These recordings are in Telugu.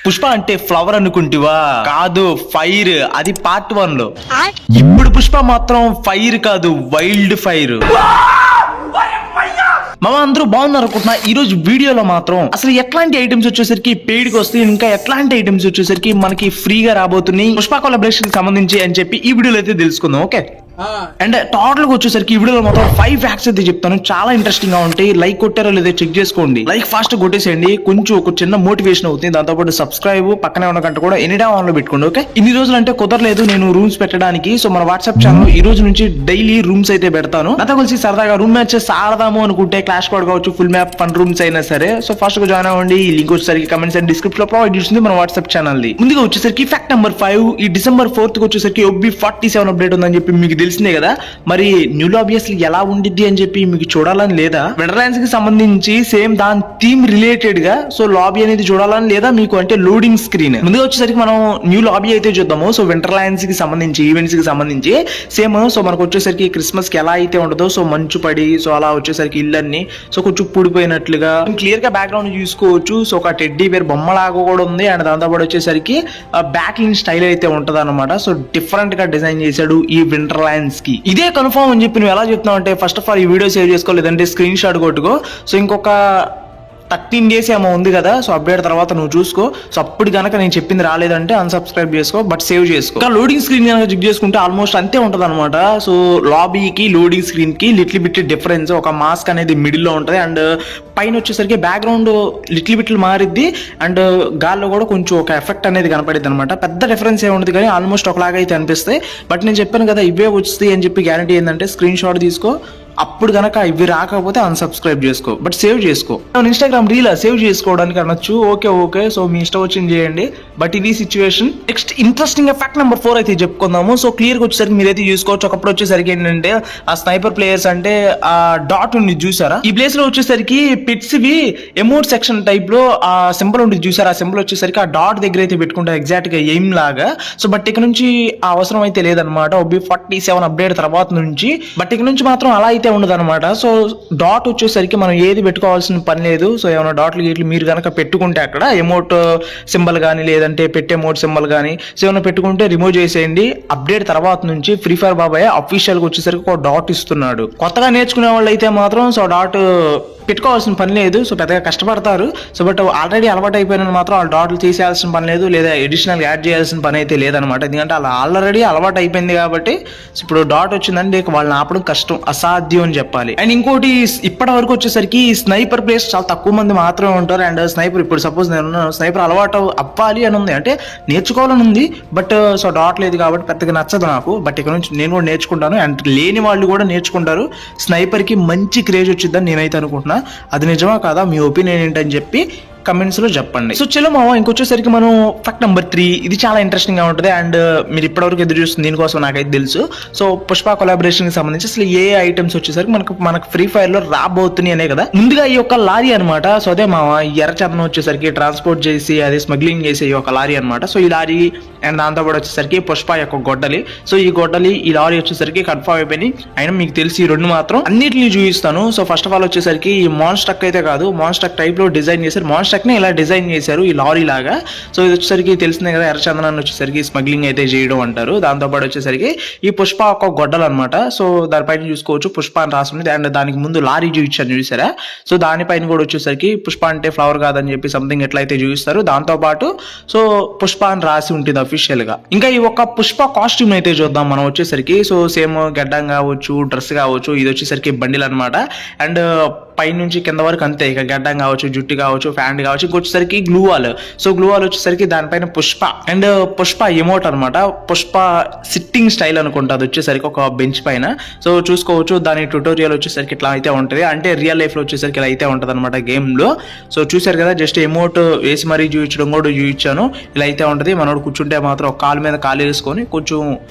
పుష్ప అంటే ఫ్లవర్ అనుకుంటివా? కాదు, ఫైర్. అది పార్ట్ 1 లో. ఇప్పుడు పుష్ప మాత్రం ఫైర్ కాదు, వైల్డ్ ఫైర్. మామ అందరూ బాగున్నారు అనుకుంటున్నా. ఈ రోజు వీడియోలో మాత్రం అసలు ఎట్లాంటి ఐటమ్స్ వచ్చేసరికి పెయిడ్ కి వస్తాయి, ఇంకా ఎట్లాంటి ఐటమ్స్ వచ్చేసరికి మనకి ఫ్రీగా రాబోతున్నాయి పుష్ప కొలాబరేషన్ కి సంబంధించి అని చెప్పి ఈ వీడియోలో అయితే తెలుసుకుందాం. ఓకే, అండ్ టోటల్ గా వచ్చేసరికి ఈ వీడియోలో మొత్తం 5 ఫ్యాక్ట్స్ అయితే చెప్తాను. చాలా ఇంట్రెస్టింగ్ గా ఉంటాయి. లైక్ కొట్టారో లేదో చెక్ చేసుకోండి. లైక్ ఫాస్ట్ కొట్టేసేయండి, కొంచెం ఒక చిన్న మోటివేషన్ అవుతుంది. దాంతో పాటు సబ్స్క్రైబ్ పక్కనే ఉన్న గంట కూడా ఎనీ టైం ఆన్ లో పెట్టుకోండి. ఓకే, ఇన్ని రోజులు అంటే కుదరలేదు నేను రూమ్స్ పెట్టడానికి. సో మన వాట్సాప్ ఛానల్ ఈ రోజు నుంచి డైలీ రూమ్స్ అయితే పెడతాను. నాతో కలిసి సరదాగా రూమ్ మ్యాచెస్ ఆడదాము అనుకుంటే క్లాష్ కోడ్ కావచ్చు, ఫుల్ మ్యాప్ ఫన్ రూమ్స్ అయినా సరే సో ఫాస్ట్ గా జాయిన్ అవ్వండి. ఈ లింక్ వచ్చేసరికి కమెంట్స్ అండ్ డిస్క్రిప్షన్ లో ప్రొవైడ్ చేస్తుంది మన వాట్సాప్ ఛానల్ ది. ముందుగా వచ్చేసరికి ఫ్యాక్ట్ నెంబర్ 5. ఈ December 4th కి వచ్చేసరికి OB47 అప్డేట్ ఉందని చెప్పి మీకు తెలిసిందే కదా. మరి న్యూ లాబీ అసలు ఎలా ఉండిద్ది అని చెప్పి మీకు చూడాలని లేదా? వెండర్లాండ్స్ కి సంబంధించి సేమ్ దాని థీమ్ రిలేటెడ్ గా సో లాబీ అనేది చూడాలని లేదా మీకు? అంటే లోడింగ్ స్క్రీన్ ముందుగా వచ్చేసరికి మనం న్యూ లాబీ అయితే చూద్దాము. సో వింటర్లాండ్స్ కి సంబంధించి ఈవెంట్స్ కి సంబంధించి సేమ్ సో మనకు వచ్చేసరికి క్రిస్మస్ కి ఎలా అయితే ఉంటుందో సో మంచు పడి సో అలా వచ్చేసరికి ఇళ్ళన్ని సో కొంచెం పూడిపోయినట్లుగా క్లియర్ గా బ్యాక్గ్రౌండ్ చూసుకోవచ్చు. సో ఒక టెడ్డీ బేర్ బొమ్మలాగా కూడా ఉంది. అండ్ దాంతో పాటు వచ్చేసరికి బ్యాక్లింగ్ స్టైల్ అయితే ఉంటది అనమాట. సో డిఫరెంట్ గా డిజైన్ చేశాడు ఈ వింటర్లాండ్స్ కి. ఇదే కన్ఫర్మ్ అని చెప్పి నువ్వు ఎలా చెప్తున్నావు అంటే ఫస్ట్ ఆఫ్ ఆల్ ఈ వీడియో సేవ్ చేసుకో, లేదంటే స్క్రీన్ షాట్ కొట్టుకో. సో ఇంకొక 13 days ఏమో ఉంది కదా. సో అప్డేట్ తర్వాత నువ్వు చూసుకో. సో అప్పుడు కనుక నేను చెప్పింది రాలేదంటే అన్సబ్స్క్రైబ్ చేసుకో, బట్ సేవ్ చేసుకో. ఇంకా లోడింగ్ స్క్రీన్ కనుక చెక్ చేసుకుంటే ఆల్మోస్ట్ అంతే ఉంటది అనమాట. సో లాబీకి లోడింగ్ స్క్రీన్ కి లిటిల్ బిట్ డిఫరెన్స్. ఒక మాస్క్ అనేది మిడిల్ లో ఉంటది అండ్ పైన వచ్చేసరికి బ్యాక్గ్రౌండ్ లిటిల్ బిట్లు మారిద్ది అండ్ గాల్లో కూడా కొంచెం ఒక ఎఫెక్ట్ అనేది కనపడిద్ది అనమాట. పెద్ద డిఫరెన్స్ ఏముండదు కానీ ఆల్మోస్ట్ ఒకలాగా అయితే అనిపిస్తాయి. బట్ నేను చెప్పాను కదా ఇవే వస్తాయి అని చెప్పి గ్యారంటీ ఏంటంటే స్క్రీన్ షాట్ తీసుకో. అప్పుడు కనుక ఇవి రాకపోతే అన్సబ్స్క్రైబ్ చేసుకో, బట్ సేవ్ చేసుకో. ఇన్స్టాగ్రామ్ రీల్ సేవ్ చేసుకోవడానికి అనొచ్చు. ఓకే, సో మీ ఇష్టం వచ్చింది చేయండి, బట్ ఇది situation. Next interesting fact number 4 అయితే చెప్పుకుందాము. సో క్లియర్ గా వచ్చేసరికి మీరైతే చూసుకోవచ్చు. ఒకప్పుడు వచ్చేసరికి ఏంటంటే ఆ స్నైపర్ ప్లేయర్స్ అంటే ఆ డాట్ ఉంది చూసారా? ఈ ప్లేస్ లో వచ్చేసరికి పిట్స్ వి ఎమోట్ సెక్షన్ టైప్ లో ఆ సింబల్ ఉంది చూసారా? ఆ సింబల్ వచ్చేసరికి ఆ డాట్ దగ్గర అయితే పెట్టుకుంటారు ఎగ్జాక్ట్ గా ఎయిమ్ లాగా. సో బట్ ఇక్కడ నుంచి ఆ అవసరం అయితే లేదనమాట OB47 అప్డేట్ తర్వాత నుంచి. బట్ ఇక్కడ నుంచి మాత్రం అలా అయితే ఉండదు అనమాట. సో డాట్ వచ్చేసరికి మనం ఏది పెట్టుకోవాల్సిన పని లేదు. సో ఏమైనా డాట్లు గీట్లు మీరు కనుక పెట్టుకుంటే అక్కడ ఎమోట్ సింబల్ కానీ లేదంటే పెట్టే ఎమోట్ సింబల్ కానీ సో ఏమైనా పెట్టుకుంటే రిమూవ్ చేసేయండి. అప్డేట్ తర్వాత నుంచి ఫ్రీ ఫైర్ బాబాయ్ అఫీషియల్ గా వచ్చేసరికి ఒక డాట్ ఇస్తున్నాడు. కొత్తగా నేర్చుకునే వాళ్ళు అయితే మాత్రం సో డాట్ పెట్టుకోవాల్సిన పని లేదు. సో పెద్దగా కష్టపడతారు. సో బట్ ఆల్రెడీ అలవాటు అయిపోయిన మాత్రం వాళ్ళు డాట్లు తీసేయాల్సిన పని లేదు, లేదా అడిషనల్ యాడ్ చేయాల్సిన పని అయితే లేదనమాట. ఎందుకంటే అలా ఆల్రెడీ అలవాటు అయిపోయింది కాబట్టి ఇప్పుడు డాట్ వచ్చిందంటే వాళ్ళని ఆపడం కష్టం, అసాధ్యం అని చెప్పాలి. అండ్ ఇంకోటి ఇప్పటి వరకు వచ్చేసరికి స్నైపర్ ప్లేస్ చాలా తక్కువ మంది మాత్రమే ఉంటారు. అండ్ స్నైపర్ ఇప్పుడు సపోజ్ నేను స్నైపర్ అలవాటు అవ్వాలి అని ఉంది, అంటే నేర్చుకోవాలని ఉంది. బట్ సో డాట్ లేదు కాబట్టి పెద్దగా నచ్చదు నాకు. బట్ ఇక్కడ నుంచి నేను కూడా నేర్చుకుంటాను అండ్ లేని వాళ్ళు కూడా నేర్చుకుంటారు. స్నైపర్ కి మంచి క్రేజ్ వచ్చిందని నేనైతే అనుకుంటున్నా. అది నిజమా కాదా, మీ ఒపీనియన్ ఏంటని చెప్పి కమెంట్స్ లో చెప్పండి. సో చలో మామ ఇంకొచ్చేసరికి మనం ఫ్యాక్ట్ నెంబర్ 3. ఇది చాలా ఇంట్రెస్టింగ్ గా ఉంటుంది అండ్ మీరు ఇప్పటివరకు ఎదురు చూస్తుంది దీనికోసం నాకైతే తెలుసు. సో పుష్ప కొలాబరేషన్ కి సంబంధించి అసలు ఏ ఐటమ్స్ వచ్చేసరికి మనకు ఫ్రీ ఫైర్ లో రాబోతున్నాయి అనే కదా. ముందుగా ఈ యొక్క లారీ అనమాట. సో అదే మామ ఎర్రచందనం వచ్చేసరికి ట్రాన్స్పోర్ట్ చేసి అదే స్మగ్లింగ్ చేసే ఈ యొక్క లారీ అనమాట. సో ఈ లారీ అండ్ దాంతో పాటు వచ్చేసరికి పుష్ప యొక్క గొడ్డలి. సో ఈ గొడ్డలి ఈ లారీ వచ్చేసరికి కన్ఫర్మ్ అయిపోయి. అయినా మీకు తెలిసి ఈ రెండు మాత్రం అన్నిటిని చూపిస్తాను. సో ఫస్ట్ ఆఫ్ ఆల్ వచ్చేసరికి ఈ మాన్స్ట్రక్ అయితే కాదు, మాన్స్ట్రక్ టైప్ లో డిజైన్ చేశారు. మాన్స్ట్రక్ ని ఇలా డిజైన్ చేశారు ఈ లారీ లాగా. సో ఇది వచ్చేసరికి తెలిసిందే కదా, ఎర్రచందనాన్ని వచ్చేసరికి స్మగ్లింగ్ అయితే చేయడం అంటారు. దాంతో పాటు వచ్చేసరికి ఈ పుష్ప ఒక గొడ్డలు అనమాట. సో దానిపైన చూసుకోవచ్చు పుష్ప అని రాస్తుంది అండ్ దానికి ముందు లారీ చూపించాను చూసారా? సో దానిపైన కూడా వచ్చేసరికి పుష్ప అంటే ఫ్లవర్ కాదని చెప్పి సంథింగ్ ఎట్లయితే చూపిస్తారు. దాంతో పాటు సో పుష్ప అని రాసి ఉంటుంది అఫీషియల్ గా. ఇంకా ఈ ఒక పుష్ప కాస్ట్యూమ్ అయితే చూద్దాం మనం వచ్చేసరికి. సో సేమ్ గడ్డం కావచ్చు, డ్రెస్ కావచ్చు, ఇది వచ్చేసరికి బండిల్ అనమాట. అండ్ పై నుంచి కింద వరకు అంతే. ఇక గడ్డం కావచ్చు, జుట్టు కావచ్చు, ఫ్యాంట్ కావచ్చు. ఇంకొచ్చేసరికి glue wall. So glue wall వచ్చేసరికి దానిపైన పుష్ప అండ్ పుష్ప ఎమోట్ అనమాట. పుష్ప సిట్టింగ్ స్టైల్ అనుకుంటా అది వచ్చేసరికి ఒక బెంచ్ పైన. సో చూసుకోవచ్చు దాని ట్యూటోరియల్ వచ్చేసరికి ఇట్లా అయితే ఉంటది. అంటే రియల్ లైఫ్ లో వచ్చేసరికి ఇలా అయితే ఉంటది అనమాట గేమ్ లో. సో చూసారు కదా, జస్ట్ ఎమోట్ వేసి మరీ చూపించడం కూడా చూపించాను. ఇలా అయితే ఉంటది. మనోడు కూర్చుంటే మాత్రం ఒక కాలు మీద కాలు వేసుకొని కొంచెం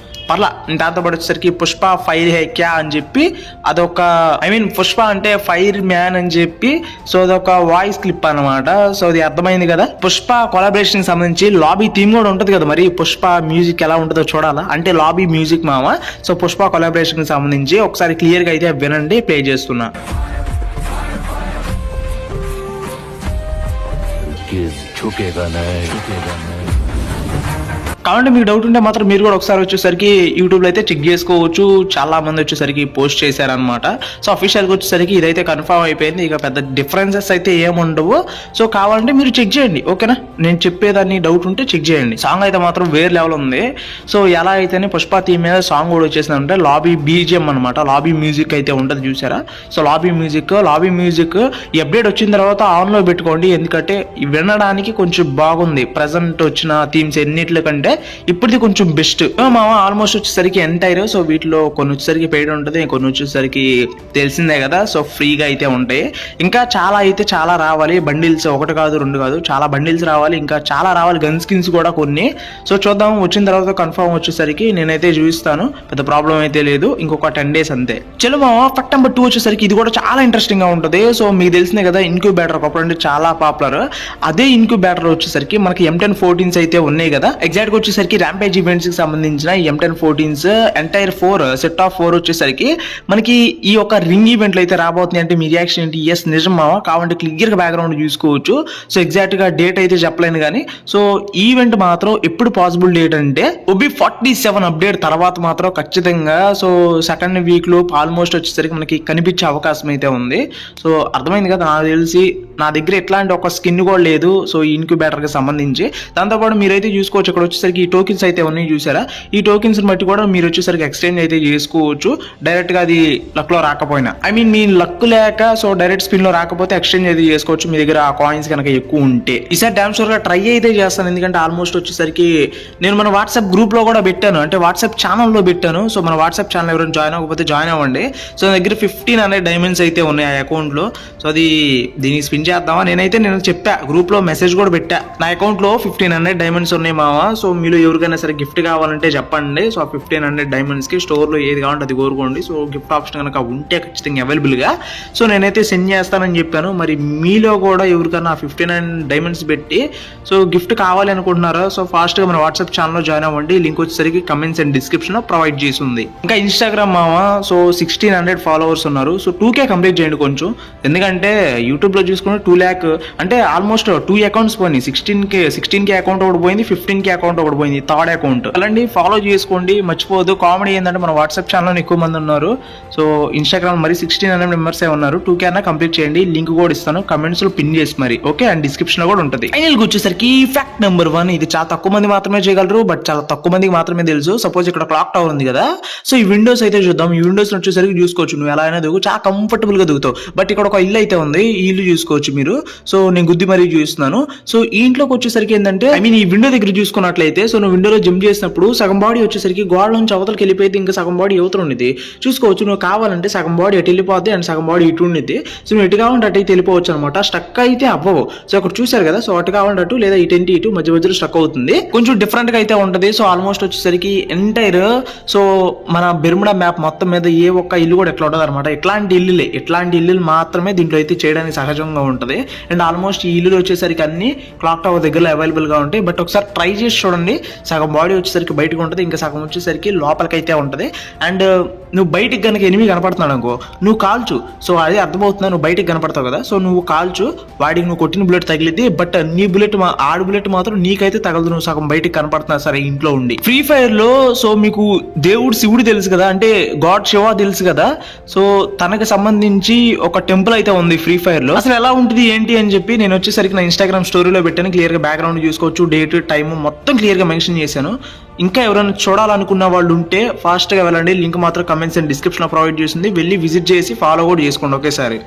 పర్లా. దాంతో పాటు వచ్చేసరికి పుష్ప ఫైర్ హే క్యా అని చెప్పి అదొక పుష్ప అంటే ఫైర్ మ్యాన్ అని చెప్పి సో అదొక వాయిస్ క్లిప్ అనమాట. సో అది అర్థమైంది కదా. పుష్ప కొలాబరేషన్ కి సంబంధించి లాబీ థీమ్ కూడా ఉంటది కదా. మరి పుష్ప మ్యూజిక్ ఎలా ఉంటుందో చూడాలా? అంటే లాబీ మ్యూజిక్ మామ. సో పుష్ప కొలాబరేషన్ కి సంబంధించి ఒకసారి క్లియర్ గా అయితే వినండి, ప్లే చేస్తున్నా. झुकेगा नहीं కాబట్టి మీకు డౌట్ ఉంటే మాత్రం మీరు కూడా ఒకసారి వచ్చేసరికి యూట్యూబ్లో అయితే చెక్ చేసుకోవచ్చు. చాలా మంది వచ్చేసరికి పోస్ట్ చేశారనమాట. సో అఫీషియల్గా వచ్చేసరికి ఇదైతే కన్ఫర్మ్ అయిపోయింది. ఇక పెద్ద డిఫరెన్సెస్ అయితే ఏముండవు. సో కావాలంటే మీరు చెక్ చేయండి, ఓకేనా? నేను చెప్పేదాన్ని డౌట్ ఉంటే చెక్ చేయండి. సాంగ్ అయితే మాత్రం వేరే లెవెల్ ఉంది. సో ఎలా అయితేనే పుష్ప థీమ్ మీద సాంగ్ కూడా వచ్చేసిందంటే లాబీ బీజిఎం అనమాట. లాబీ మ్యూజిక్ అయితే ఉంటుంది చూసారా? సో లాబీ మ్యూజిక్ ఈ అప్డేట్ వచ్చిన తర్వాత ఆన్లో పెట్టుకోండి, ఎందుకంటే వినడానికి కొంచెం బాగుంది. ప్రజెంట్ వచ్చిన థీమ్స్ ఎన్నిటి కంటే ఇప్పటిది కొంచెం బెస్ట్ మామ. ఆల్మోస్ట్ వచ్చేసరికి ఎంటైర్. సో వీటిలో కొన్ని వచ్చేసరికి పెయిడ్ ఉంటుంది, కొన్ని వచ్చేసరికి తెలిసిందే కదా. సో ఫ్రీగా అయితే ఉంటాయి. ఇంకా చాలా రావాలి బండిల్స్. ఒకటి కాదు రెండు కాదు, చాలా బండిల్స్ రావాలి. ఇంకా చాలా రావాలి, గన్ స్కిన్స్ కూడా కొన్ని. సో చూద్దాం, వచ్చిన తర్వాత కన్ఫర్మ్ వచ్చేసరికి నేనైతే చూపిస్తాను. పెద్ద ప్రాబ్లం అయితే లేదు. ఇంకొక 10 days అంతే. చలో మామ, ఫట్ నెంబర్ 2 వచ్చేసరికి ఇది కూడా చాలా ఇంట్రెస్టింగ్ గా ఉంటుంది. సో మీకు తెలిసిందే కదా, ఇన్క్యూబేటర్ ఒకప్పుడు అంటే చాలా పాపులర్. అదే ఇన్క్యూబేటర్ వచ్చేసరికి మనకి M1014s అయితే ఉన్నాయి కదా. ఎగ్జాక్ట్ గా వచ్చేసరికి ర్యాంపేజ్ ఈవెంట్స్ కి సంబంధించిన M1014s ఎంటైర్ 4 సెట్ ఆఫ్ 4 వచ్చేసరికి మనకి ఈ యొక్క రింగ్ ఈవెంట్లు అయితే రాబోతుంది. అంటే మీ రియాక్షన్ ఏంటి? ఎస్ నిజం మావా, కాబట్టి క్లియర్ గా బ్యాక్గ్రౌండ్ చూసుకోవచ్చు. సో ఎగ్జాక్ట్ గా డేట్ అయితే చెప్పలేను కానీ, సో ఈవెంట్ మాత్రం ఎప్పుడు పాసిబుల్ డేట్ అంటే OB47 అప్డేట్ తర్వాత మాత్రం ఖచ్చితంగా. సో సెకండ్ వీక్ లో ఆల్మోస్ట్ వచ్చేసరికి మనకి కనిపించే అవకాశం అయితే ఉంది. సో అర్థమైంది కదా. నాకు తెలిసి నా దగ్గర ఎట్లాంటి ఒక స్కిన్ కూడా లేదు. సో ఈ ఇన్క్యుబేటర్ కి సంబంధించి దాంతోపాటు మీరైతే చూసుకోవచ్చు. ఇక్కడ వచ్చేసరికి ఈ టోకెన్స్ అయితే ఉన్నాయి చూసారా? ఈ టోకెన్స్ బట్టి కూడా మీరు వచ్చేసరికి ఎక్స్చేంజ్ అయితే చేసుకోవచ్చు. డైరెక్ట్ గా అది లక్ లో రాకపోయినా, ఐ మీన్ మీ లక్ లేక సో డైరెక్ట్ స్పిన్ లో రాకపోతే ఎక్స్చేంజ్ అయితే చేసుకోవచ్చు మీ దగ్గర ఆ కాయిన్స్ కనుక ఎక్కువ ఉంటే. ఈసారి డామ్ షూర్ గా ట్రై అయితే చేస్తాను. ఎందుకంటే ఆల్మోస్ట్ వచ్చేసరికి నేను మన వాట్సాప్ గ్రూప్ లో కూడా పెట్టాను, అంటే వాట్సాప్ ఛానల్లో పెట్టాను. సో మన వాట్సాప్ ఛానల్ ఎవరైనా జాయిన్ అవ్వకపోతే జాయిన్ అవ్వండి. సో నా దగ్గర 1500 డైమండ్స్ అయితే ఉన్నాయి ఆ అకౌంట్ లో. సో అది దీనికి స్పిన్ చేద్దామా? నేను చెప్పా, గ్రూప్ లో మెసేజ్ కూడా పెట్టా, నా అకౌంట్ లో 1500 డైమండ్స్ ఉన్నాయి మావా. సో మీరు ఎవరికైనా సరే గిఫ్ట్ కావాలంటే చెప్పండి. సో 1500 డైమండ్స్ కి స్టోర్ లో ఏది కావాలంటే అది కోరుకోండి. సో గిఫ్ట్ ఆప్షన్ కనుక ఉంటే ఖచ్చితంగా అవైలబుల్ గా సో నేనైతే సెండ్ చేస్తానని చెప్పాను. మరి మీలో కూడా ఎవరికైనా 1500 డైమండ్స్ పెట్టి సో గిఫ్ట్ కావాలి అనుకుంటున్నారా? సో ఫాస్ట్ గా మన వాట్సాప్ ఛానల్ లో జాయిన్ అవ్వండి. లింక్ వచ్చేసరికి కమెంట్స్ అండ్ డిస్క్రిప్షన్ లో ప్రొవైడ్ చేసి ఉంది. ఇంకా ఇన్స్టాగ్రామ్ మావా, సో 1600 ఫాలోవర్స్ ఉన్నారు. సో 2K కంప్లీట్ చేయండి కొంచెం. ఎందుకంటే యూట్యూబ్ లో చూసుకుంటే 2 lakh అంటే ఆల్మోస్ట్ 2 అకౌంట్స్ పోయినాయి. 16K అకౌంట్ ఒకటి పోయింది, 15K అకౌంట్ ఒకటి పోయింది, థర్డ్ అకౌంట్. అలాంటి ఫాలో చేసుకోండి, మర్చిపోదు. కామెడీ ఏంటంటే మన వాట్సాప్ ఛానల్ ఎక్కువ మంది ఉన్నారు. సో ఇన్స్టాగ్రామ్ మరి 1600 మెంబర్స్ ఉన్నారు. 2K అన్న కంప్లీట్ చేయండి. లింక్ కూడా ఇస్తాను కమెంట్స్ లో పిన్ చేసి మరి, ఓకే? అండ్ డిస్క్రిప్షన్ లో కూడా ఉంటుంది. ఫైనల్ గా వచ్చేసరికి ఫ్యాక్ట్ నెంబర్ 1. ఇది చాలా తక్కువ మంది మాత్రమే చేయగలరు, బట్ చాలా తక్కువ మందికి మాత్రమే తెలుసు. సపోజ్ ఇక్కడ క్లాక్ టవర్ ఉంది కదా. సో ఈ విండోస్ అయితే చూద్దాం. ఈ విండోస్ వచ్చేసరికి చూసుకోవచ్చు, నువ్వు ఎలా అయినా దిగు, చాలా కంఫర్టబుల్ గా దిగుతావు. బట్ ఇక్కడ ఒక ఇల్లు అయితే ఉంది, ఈ ఇల్లు చూసుకోవచ్చు మీరు. సో నేను గుద్ది మరీ చూస్తున్నాను. సో ఈ ఇంట్లోకి వచ్చేసరికి ఏంటంటే, ఐ మీన్ ఈ విండో దగ్గర చూసుకున్నట్లయితే, సో నువ్వు విండోలో జంప్ చేసినప్పుడు సగం బాడీ వచ్చేసరికి గోడ నుంచి అవతలకి వెళ్ళిపోయింది, ఇంకా సగం బాడీ యువతలు ఉండేది. చూసుకోవచ్చు, నువ్వు కావాలంటే సగం బాడీ ఎటు వెళ్ళిపోద్ది అండ్ సగం బాడీ ఇటు ఉండేది. సో నువ్వు ఎటు కావాలంటే అటు అయితే వెళ్ళిపోవచ్చు అనమాట. స్టక్ అయితే అవ్వవు. సో అక్కడ చూసారు కదా. సో అటు కావాలంటే అటు, లేదా ఇటు మధ్య మధ్యలో స్టక్ అవుతుంది. కొంచెం డిఫరెంట్ గా అయితే ఉంటది. సో ఆల్మోస్ట్ వచ్చేసరికి ఎంటైర్ సో మన బెర్ముడా మ్యాప్ మొత్తం మీద ఏ ఒక్క ఇల్లు కూడా ఎట్లా ఉంటుంది అనమాట. ఇట్లాంటి ఇల్లులు మాత్రమే దీంట్లో అయితే చేయడానికి సహజంగా ఉంటది. అండ్ ఆల్మోస్ట్ ఈ ఇల్లులు వచ్చేసరికి అన్ని క్లాక్ టవర్ దగ్గర అవైలబుల్ గా ఉంటాయి. బట్ ఒకసారి ట్రై చేసి చూడండి. సగం బాడీ వచ్చేసరికి బయటకు ఉంటుంది, ఇంకా సగం వచ్చేసరికి లోపలికి అయితే ఉంటది. అండ్ నువ్వు బయటికి కనుక ఎనిమి కనపడుతున్నాడు అనుకో, నువ్వు కాల్చు. సో అదే అర్థమవుతుందా, నువ్వు బయటికి కనపడతావు కదా. సో నువ్వు కాల్చు, వాడికి నువ్వు కొట్టిన బుల్లెట్ తగిలిద్ది. బట్ నీ బుల్లెట్ ఆడు బుల్లెట్ మాత్రం నీకైతే తగలదు, నువ్వు సగం బయటికి కనపడుతున్నా సరే ఇంట్లో ఉండి. ఫ్రీ ఫైర్ లో సో మీకు దేవుడు శివుడు తెలుసు కదా, అంటే గాడ్ శివ తెలుసు కదా. సో తనకు సంబంధించి ఒక టెంపుల్ అయితే ఉంది ఫ్రీ ఫైర్ లో. అసలు ఎలా ఉంటుంది ఏంటి అని చెప్పి నేను వచ్చేసరికి నా ఇన్స్టాగ్రామ్ స్టోరీలో పెట్టాను. క్లియర్ గా బ్యాక్గ్రౌండ్ చూసుకోవచ్చు, డేట్ టైం మొత్తం క్లియర్ గా మెన్షన్ చేశాను. ఇంకా ఎవరైనా చూడాలనుకున్న వాళ్ళు ఉంటే ఫాస్ట్ గా వెళ్ళండి. లింక్ మాత్రం కమెంట్స్ అండ్ డిస్క్రిప్షన్ లో ప్రొవైడ్ చేసింది. వెళ్ళి విజిట్ చేసి ఫాలో కూడా చేసుకోండి ఒకేసారి.